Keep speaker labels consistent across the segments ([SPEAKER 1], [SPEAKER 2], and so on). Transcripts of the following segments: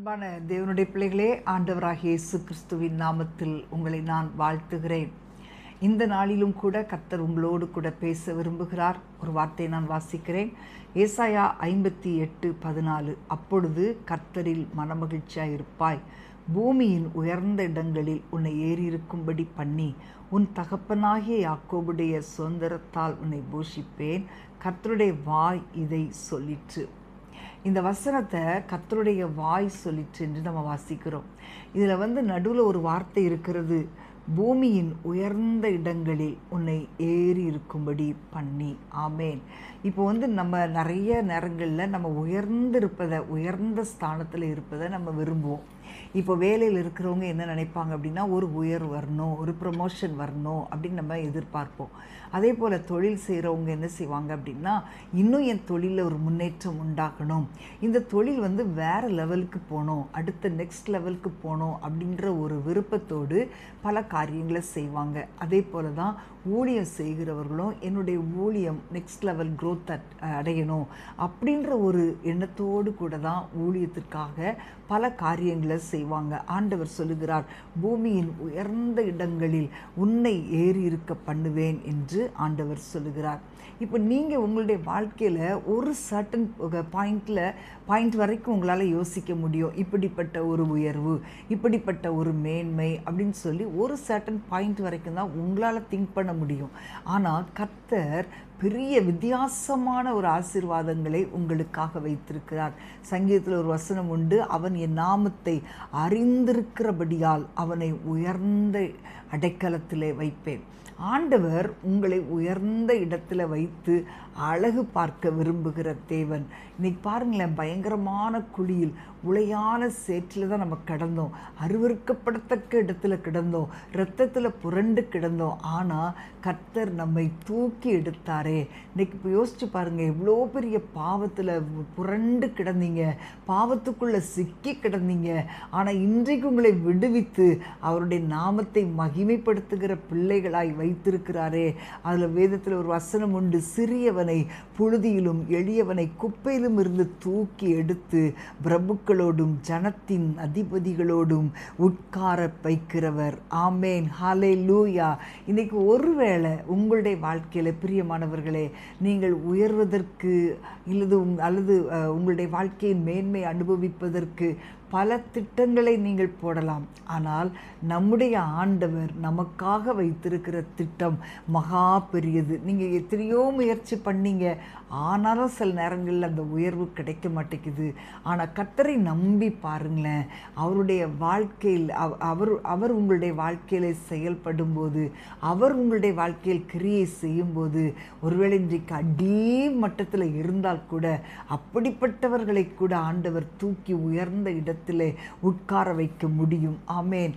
[SPEAKER 1] அன்பான தேவனுடைய பிள்ளைகளே, ஆண்டவராகிய இயேசு கிறிஸ்துவின் நாமத்தில் உங்களை நான் வாழ்த்துகிறேன். இந்த நாளிலும் கூட கர்த்தர் உங்களோடு கூட பேச விரும்புகிறார். ஒரு வார்த்தையை நான் வாசிக்கிறேன். ஏசாயா 58:14. அப்பொழுது கர்த்தரில் மனமகிழ்ச்சியாய் இருப்பாய், பூமியின் உயர்ந்த இடங்களில் உன்னை ஏறியிருக்கும்படி பண்ணி உன் தகப்பனாகிய யாக்கோபுடைய சுதந்திரத்தால் உன்னை போஷிப்பேன். கர்த்தருடைய வாய் இதை சொல்லிற்று. இந்த வசனத்தை கர்த்தருடைய வாய் சொல்லிற்று என்று நம்ம வாசிக்கிறோம். இதில் நடுவில் ஒரு வார்த்தை இருக்கிறது, பூமியின் உயர்ந்த இடங்களில் உன்னை ஏறி இருக்கும்படி பண்ணி. ஆமேன். இப்போ நம்ம நிறைய நேரங்களில் நம்ம உயர்ந்த ஸ்தானத்தில் இருப்பதை நம்ம விரும்புவோம். இப்போ வேலையில் இருக்கிறவங்க என்ன நினைப்பாங்க அப்படின்னா, ஒரு உயர்வு வரணும், ஒரு ப்ரமோஷன் வரணும் அப்படின்னு நம்ம எதிர்பார்ப்போம். அதே போல் தொழில் செய்கிறவங்க என்ன செய்வாங்க அப்படின்னா, இன்னும் என் தொழிலில் ஒரு முன்னேற்றம் உண்டாகணும், இந்த தொழில் வேறு லெவலுக்கு போகணும், அடுத்த நெக்ஸ்ட் லெவலுக்கு போகணும் அப்படின்ற ஒரு விருப்பத்தோடு பல காரியங்களை செய்வாங்க. அதே போல் தான் ஊழியம் செய்கிறவர்களும் என்னுடைய ஊழியம் நெக்ஸ்ட் லெவல் க்ரோத் அடையணும் அப்படின்ற ஒரு எண்ணத்தோடு கூட தான் ஊழியத்திற்காக பல காரியங்களை செய்வாங்க. ஆண்டவர் சொல்லுகிறார், பூமியின் உயர்ந்த இடங்களில் உன்னை ஏறி இருக்க பண்ணுவேன் என்று ஆண்டவர் சொல்லுகிறார். இப்போ நீங்கள் உங்களுடைய வாழ்க்கையில் ஒரு சர்டன் பாயிண்ட் வரைக்கும் உங்களால் யோசிக்க முடியும், இப்படிப்பட்ட ஒரு உயர்வு, இப்படிப்பட்ட ஒரு மேன்மை அப்படின்னு சொல்லி ஒரு சர்டன் பாயிண்ட் வரைக்கும் தான் உங்களால் திங்க் பண்ண முடியும். ஆனால் கர்த்தர் பெரிய வித்தியாசமான ஒரு ஆசீர்வாதங்களை உங்களுக்காக வைத்திருக்கிறார். சங்கீதத்தில் ஒரு வசனம் உண்டு, அவன் என் நாமத்தை அறிந்திருக்கிறபடியால் அவனை உயர்ந்த அடைக்கலத்திலே வைப்பேன். ஆண்டவர் உங்களை உயர்ந்த இடத்துல வைத்து அழகு பார்க்க விரும்புகிற தேவன். இன்னைக்கு பாருங்களேன், பயங்கரமான குழியில் உளையான சேற்றில் தான் நம்ம கிடந்தோம், அருவருக்கப்படத்தக்க இடத்துல கிடந்தோம், இரத்தத்தில் புரண்டு கிடந்தோம். ஆனால் கர்த்தர் நம்மை தூக்கி எடுத்தாரே. இன்னைக்கு இப்போ யோசிச்சு பாருங்கள், எவ்வளோ பெரிய பாவத்தில் புரண்டு கிடந்தீங்க, பாவத்துக்குள்ளே சிக்கி கிடந்தீங்க. ஆனால் இன்றைக்கு உங்களை விடுவித்து அவருடைய நாமத்தை மகிமைப்படுத்துகிற பிள்ளைகளாய் வைத்திருக்கிறாரே. அதில் வேதத்தில் ஒரு வசனம் உண்டு, சிறியவனை புழுதியிலும் எளியவனை குப்பையிலும் இருந்து தூக்கி எடுத்து பிரபுக்களோடும் ஜனத்தின் அதிபதிகளோடும் உட்கார வைக்கிறவர். ஆமேன், ஹல்லேலூயா. இன்னைக்கு ஒருவேளை உங்களுடைய வாழ்க்கையில் பிரியமானவர்களே, நீங்கள் உயர்வதற்கு அல்லது உங்களுடைய வாழ்க்கையின் மேன்மை அனுபவிப்பதற்கு பல திட்டங்களை நீங்கள் போடலாம். ஆனால் நம்முடைய ஆண்டவர் நமக்காக வைத்திருக்கிற திட்டம் மகா பெரியது. நீங்கள் எத்தனையோ முயற்சி பண்ணீங்க, ஆனாலும் சில நேரங்களில் அந்த உயர்வு கிடைக்க மாட்டேங்குது. ஆனால் கர்த்தரை நம்பி பாருங்களேன், அவருடைய வாழ்க்கையில் அவர் உங்களுடைய வாழ்க்கையில் செயல்படும் போது, அவர் உங்களுடைய வாழ்க்கையில் கிரியை செய்யும்போது, ஒருவேளை இன்றைக்கு அடி மட்டத்தில் இருந்தால் கூட அப்படிப்பட்டவர்களை கூட ஆண்டவர் தூக்கி உயர்ந்த இடத்தில் உட்கார வைக்க முடியும். ஆமேன்.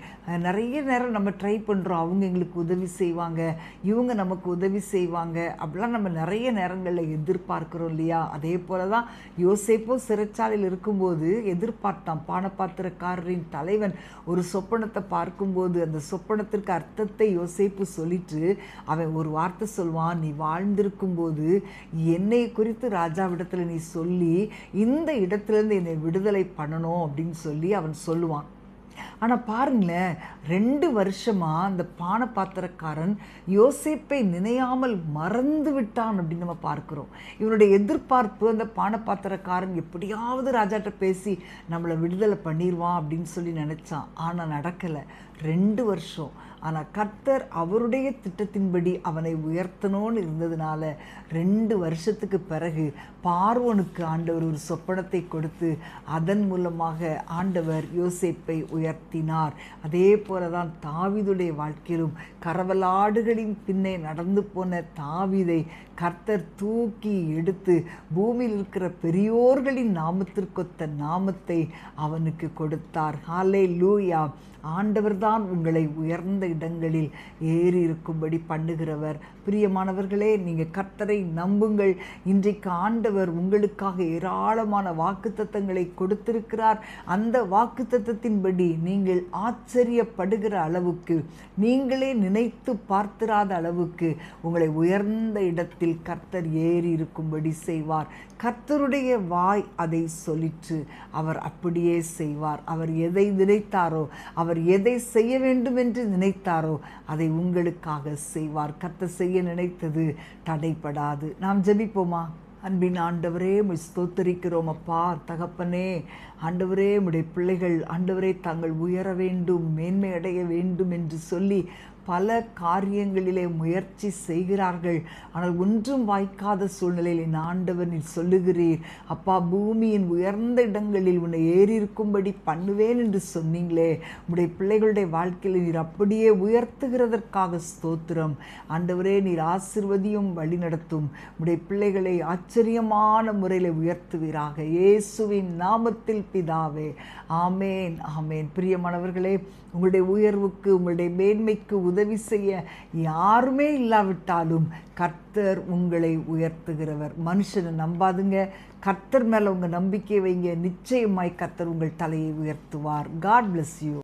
[SPEAKER 1] நிறைய நேரம் நம்ம ட்ரை பண்ணுறோம், அவங்க எங்களுக்கு உதவி செய்வாங்க, இவங்க நமக்கு உதவி செய்வாங்க, அப்படிலாம் நம்ம நிறைய நேரங்களில் எதிர்பார்க்கிறோம் இல்லையா? அதே போல தான் யோசேப்பு சிறைச்சாலையில் இருக்கும்போது எதிர்பார்த்தான். பானபாத்திரக்காரரின் தலைவன் ஒரு சொப்பனத்தை பார்க்கும்போது அந்த சொப்பனத்திற்கு அர்த்தத்தை யோசேப்பு சொல்லிட்டு அவன் ஒரு வார்த்தை சொல்வான், நீ வாழ்ந்திருக்கும் போது என்னை குறித்து ராஜாவிடத்தில் நீ சொல்லி இந்த இடத்துலேருந்து என்னை விடுதலை பண்ணணும் அப்படின்னு சொல்லி அவன் சொல்லுவான். ஆனால் பாருங்களேன், 2 வருஷமாக அந்த பானபாத்திரக்காரன் யோசேப்பை நினையாமல் மறந்து விட்டான் அப்படின்னு நம்ம பார்க்குறோம். இவனுடைய எதிர்பார்ப்பு, அந்த பானபாத்திரக்காரன் எப்படியாவது ராஜாட்ட பேசி நம்மளை விடுதலை பண்ணிடுவான் அப்படின்னு சொல்லி நினச்சான். ஆனால் நடக்கலை. 2 வருஷம். ஆனால் கர்த்தர் அவருடைய திட்டத்தின்படி அவனை உயர்த்தணும்னு இருந்ததுனால 2 வருஷத்துக்கு பிறகு பார்வோனுக்கு ஆண்டவர் ஒரு சொப்பனத்தை கொடுத்து அதன் மூலமாக ஆண்டவர் யோசேப்பை உயர்த்தினார். அதே போல தான் தாவீதுடைய வாழ்க்கையிலும் கரவலாடுகளின் பின்னே நடந்து போன தாவீதை கர்த்தர் தூக்கி எடுத்து பூமியில் இருக்கிற பெரியோர்களின் நாமத்திற்கொத்த நாமத்தை அவனுக்கு கொடுத்தார். ஹல்லேலூயா. ஆண்டவர்தான் உங்களை உயர்ந்த இடங்களில் ஏறி இருக்கும்படி பண்ணுகிறவர். பிரியமானவர்களே, நீங்கள் கர்த்தரை நம்புங்கள். இன்றைக்கு ஆண்டவர் உங்களுக்காக ஏராளமான வாக்குத்தத்தங்களை கொடுத்திருக்கிறார். அந்த வாக்குத்தத்தத்தின்படி நீங்கள் ஆச்சரியப்படுகிற அளவுக்கு, நீங்களே நினைத்து பார்த்திராத அளவுக்கு உங்களை உயர்ந்த இடத்தில் கர்த்தர் ஏறி இருக்கும்படி செய்வார். கர்த்தருடைய வாய் அதை சொல்லிற்று. அவர் அப்படியே செய்வார். அவர் எதை நினைத்தாரோ, அவர் எதை செய்ய வேண்டும் என்று நினைத்தாரோ அதை உங்களுக்காக செய்வார். கர்த்தர் செய்ய நினைத்தது தடைப்படாது. நாம் ஜெபிப்போமா? அன்பின் ஆண்டவரே, உம்மை ஸ்தோத்தரிக்கிறோம் அப்பா. தகப்பனே, ஆண்டவரே, உம்முடைய பிள்ளைகள் ஆண்டவரே தாங்கள் உயர வேண்டும், மேன்மை அடைய வேண்டும் என்று சொல்லி பல காரியங்களிலே முயற்சி செய்கிறார்கள். ஆனால் ஒன்றும் வாய்க்காத சூழ்நிலையில் என் ஆண்டவர் நீர் சொல்லுகிறீர், அப்பா, பூமியின் உயர்ந்த இடங்களில் உன்னை ஏறி இருக்கும்படி பண்ணுவேன் என்று சொன்னீங்களே. உம்முடைய பிள்ளைகளுடைய வாழ்க்கையில் நீர் அப்படியே உயர்த்துகிறதற்காக ஸ்தோத்திரம். ஆண்டவரே, நீர் ஆசீர்வதியும் வழி நடத்தும். உம்முடைய பிள்ளைகளை ஆச்சரியமான முறையில் உயர்த்துவீராக. இயேசுவின் நாமத்தில் பிதாவே, ஆமேன், ஆமேன். பிரியமானவர்களே, உங்களுடைய உயர்வுக்கு, உங்களுடைய மேன்மைக்கு உதவி செய்ய யாருமே இல்லாவிட்டாலும் கர்த்தர் உங்களை உயர்த்துகிறவர். மனுஷனை நம்பாதுங்க, கர்த்தர் மேலே உங்கள் நம்பிக்கை வைங்க. நிச்சயமாய் கர்த்தர் உங்கள் தலையை உயர்த்துவார். God bless you.